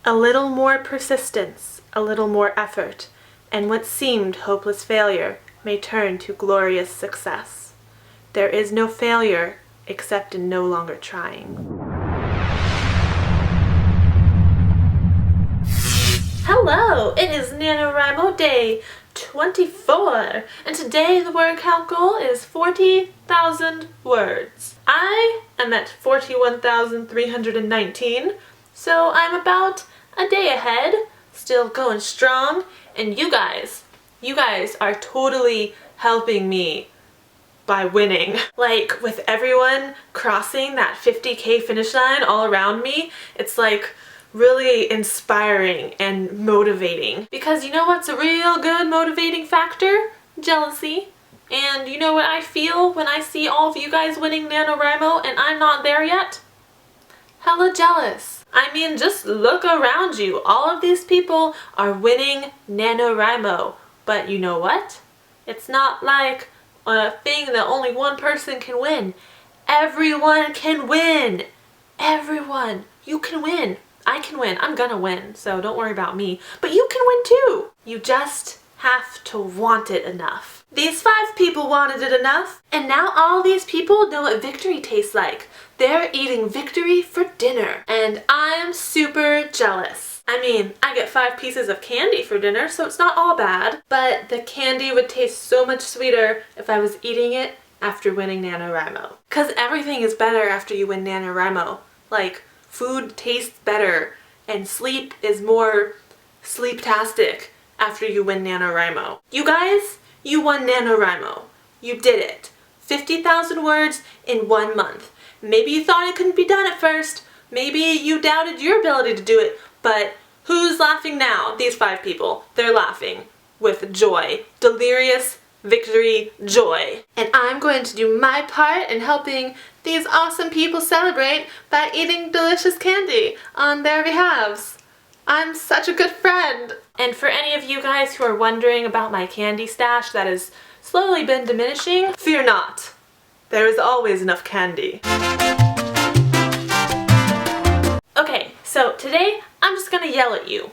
A little more persistence, a little more effort, and what seemed hopeless failure may turn to glorious success. There is no failure except in no longer trying. Hello, it is NaNoWriMo day 24, and today the word count goal is 40,000 words. I am at 41,319, so I'm about a day ahead, still going strong, and you guys are totally helping me by winning. Like, with everyone crossing that 50K finish line all around me, it's like really inspiring and motivating. Because you know what's a real good motivating factor? Jealousy. And you know what I feel when I see all of you guys winning NaNoWriMo and I'm not there yet? Hella jealous. I mean, just look around you. All of these people are winning NaNoWriMo. But you know what? It's not like a thing that only one person can win. Everyone can win. Everyone. You can win. I can win. I'm gonna win, so don't worry about me. But you can win too. You just have to want it enough. These 5 people wanted it enough, and now all these people know what victory tastes like. They're eating victory for dinner, and I'm super jealous. I mean, I get 5 pieces of candy for dinner, so it's not all bad, but the candy would taste so much sweeter if I was eating it after winning NaNoWriMo. Cause everything is better after you win NaNoWriMo. Like, food tastes better, and sleep is more sleep-tastic after you win NaNoWriMo. You guys, you won NaNoWriMo. You did it. 50,000 words in 1 month. Maybe you thought it couldn't be done at first. Maybe you doubted your ability to do it, but who's laughing now? These 5 people. They're laughing with joy. Delirious victory joy. And I'm going to do my part in helping these awesome people celebrate by eating delicious candy on their behalves. I'm such a good friend. And for any of you guys who are wondering about my candy stash that has slowly been diminishing, fear not. There is always enough candy. Okay, so today I'm just gonna yell at you.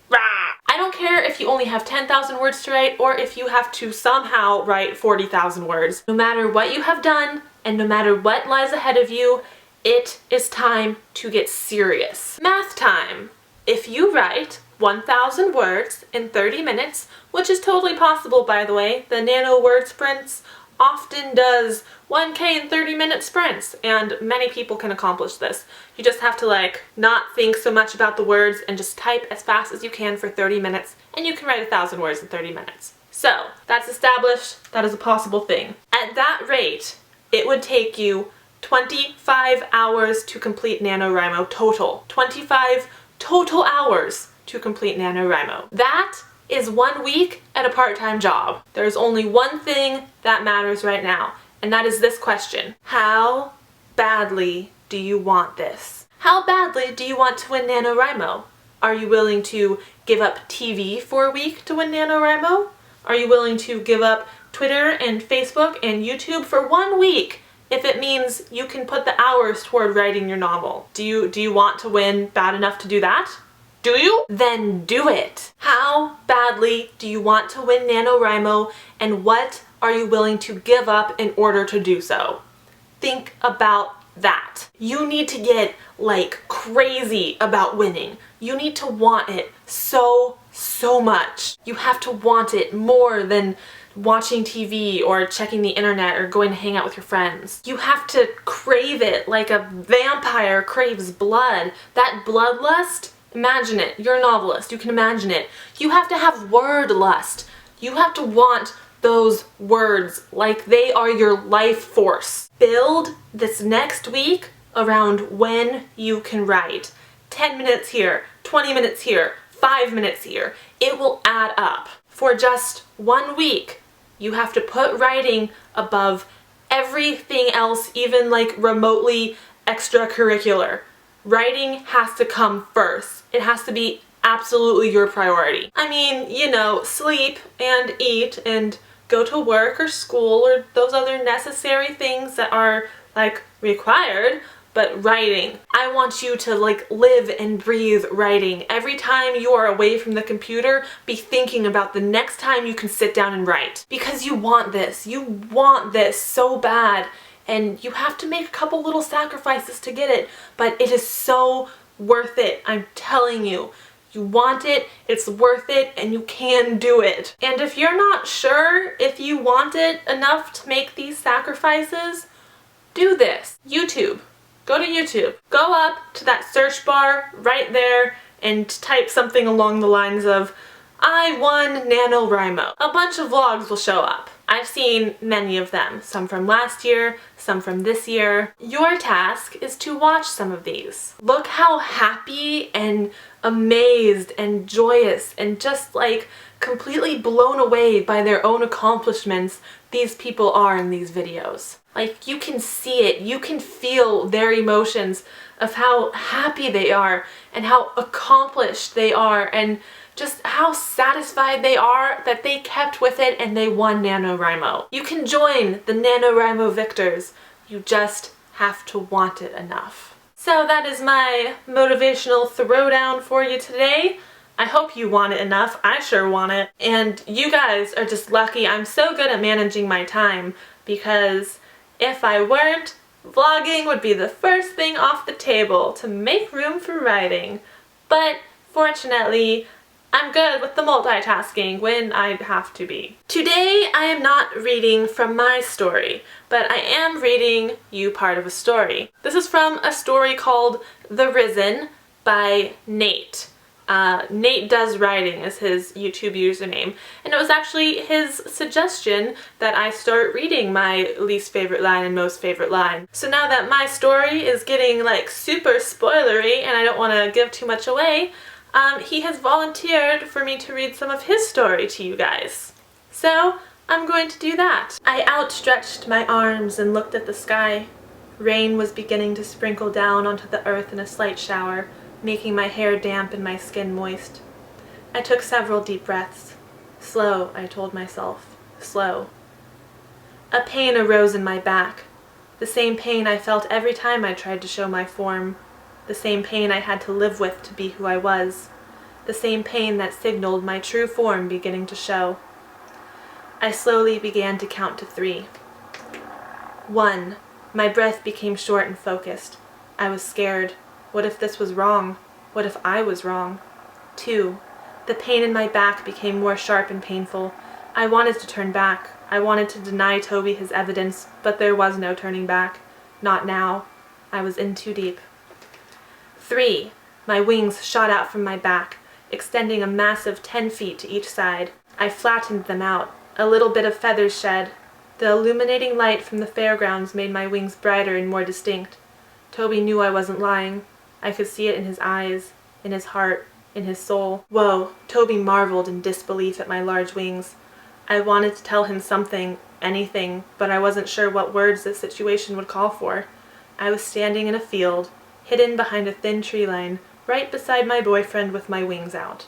Rah! I don't care if you only have 10,000 words to write or if you have to somehow write 40,000 words. No matter what you have done and no matter what lies ahead of you, it is time to get serious. Math time. If you write 1,000 words in 30 minutes, which is totally possible by the way, the Nano Word Sprints often does 1K in 30-minute sprints, and many people can accomplish this. You just have to like not think so much about the words and just type as fast as you can for 30 minutes and you can write 1,000 words in 30 minutes. So that's established. That is a possible thing. At that rate, it would take you 25 hours to complete NaNoWriMo total. 25 total hours to complete NaNoWriMo. That is 1 week at a part-time job. There's only one thing that matters right now, and that is this question. How badly do you want this? How badly do you want to win NaNoWriMo? Are you willing to give up TV for a week to win NaNoWriMo? Are you willing to give up Twitter and Facebook and YouTube for 1 week if it means you can put the hours toward writing your novel? Do you want to win bad enough to do that? Do you? Then do it! How badly do you want to win NaNoWriMo, and what are you willing to give up in order to do so? Think about that. You need to get like crazy about winning. You need to want it so much. You have to want it more than watching TV or checking the internet or going to hang out with your friends. You have to crave it like a vampire craves blood. That bloodlust, imagine it. You're a novelist. You can imagine it. You have to have word lust. You have to want those words like they are your life force. Build this next week around when you can write. 10 minutes here, 20 minutes here, 5 minutes here. It will add up. For just 1 week, you have to put writing above everything else, even like remotely extracurricular. Writing has to come first. It has to be absolutely your priority. I mean, you know, sleep and eat and go to work or school or those other necessary things that are like required, but writing. I want you to like live and breathe writing. Every time you are away from the computer, be thinking about the next time you can sit down and write. Because you want this. You want this so bad. And you have to make a couple little sacrifices to get it, but it is so worth it. I'm telling you. You want it, it's worth it, and you can do it. And if you're not sure if you want it enough to make these sacrifices, do this. YouTube. Go to YouTube. Go up to that search bar right there and type something along the lines of, I won NaNoWriMo. A bunch of vlogs will show up. I've seen many of them, some from last year, some from this year. Your task is to watch some of these. Look how happy and amazed and joyous and just like completely blown away by their own accomplishments these people are in these videos. Like, you can see it, you can feel their emotions of how happy they are and how accomplished they are and just how satisfied they are that they kept with it and they won NaNoWriMo. You can join the NaNoWriMo victors. You just have to want it enough. So that is my motivational throwdown for you today. I hope you want it enough. I sure want it. And you guys are just lucky. I'm so good at managing my time because if I weren't, vlogging would be the first thing off the table to make room for writing. But fortunately, I'm good with the multitasking when I have to be. Today I am not reading from my story, but I am reading you part of a story. This is from a story called The Risen by Nate. Nate Does Writing is his YouTube username, and it was actually his suggestion that I start reading my least favorite line and most favorite line. So now that my story is getting like super spoilery and I don't want to give too much away, he has volunteered for me to read some of his story to you guys. So I'm going to do that. I outstretched my arms and looked at the sky. Rain was beginning to sprinkle down onto the earth in a slight shower, making my hair damp and my skin moist. I took several deep breaths. Slow, I told myself. Slow. A pain arose in my back. The same pain I felt every time I tried to show my form. The same pain I had to live with to be who I was. The same pain that signaled my true form beginning to show. I slowly began to count to 3. 1. My breath became short and focused. I was scared. What if this was wrong? What if I was wrong? 2. The pain in my back became more sharp and painful. I wanted to turn back. I wanted to deny Toby his evidence, but there was no turning back. Not now. I was in too deep. 3. My wings shot out from my back, extending a massive 10 feet to each side. I flattened them out. A little bit of feathers shed. The illuminating light from the fairgrounds made my wings brighter and more distinct. Toby knew I wasn't lying. I could see it in his eyes, in his heart, in his soul. Whoa, Toby marveled in disbelief at my large wings. I wanted to tell him something, anything, but I wasn't sure what words the situation would call for. I was standing in a field, hidden behind a thin tree line, right beside my boyfriend with my wings out.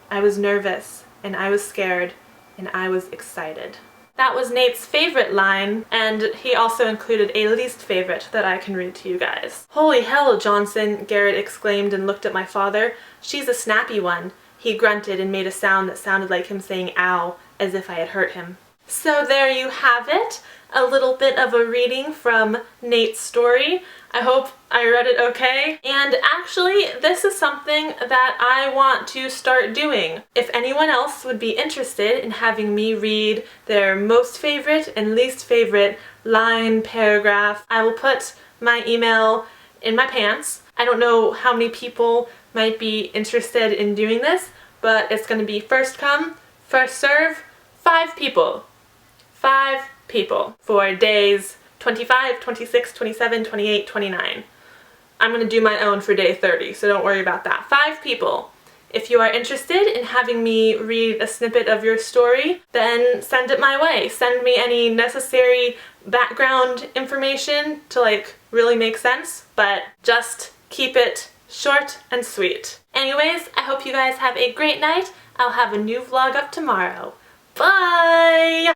I was nervous, and I was scared, and I was excited. That was Nate's favorite line, and he also included a least favorite that I can read to you guys. Holy hell, Johnson, Garrett exclaimed and looked at my father. She's a snappy one. He grunted and made a sound that sounded like him saying ow, as if I had hurt him. So there you have it, a little bit of a reading from Nate's story. I hope I read it okay. And actually, this is something that I want to start doing. If anyone else would be interested in having me read their most favorite and least favorite line, paragraph, I will put my email in my pants. I don't know how many people might be interested in doing this, but it's going to be first come, first serve, 5 people. 5 people for days 25, 26, 27, 28, 29. I'm going to do my own for day 30, so don't worry about that. 5 people. If you are interested in having me read a snippet of your story, then send it my way. Send me any necessary background information to like really make sense, but just keep it short and sweet. Anyways, I hope you guys have a great night. I'll have a new vlog up tomorrow. Bye!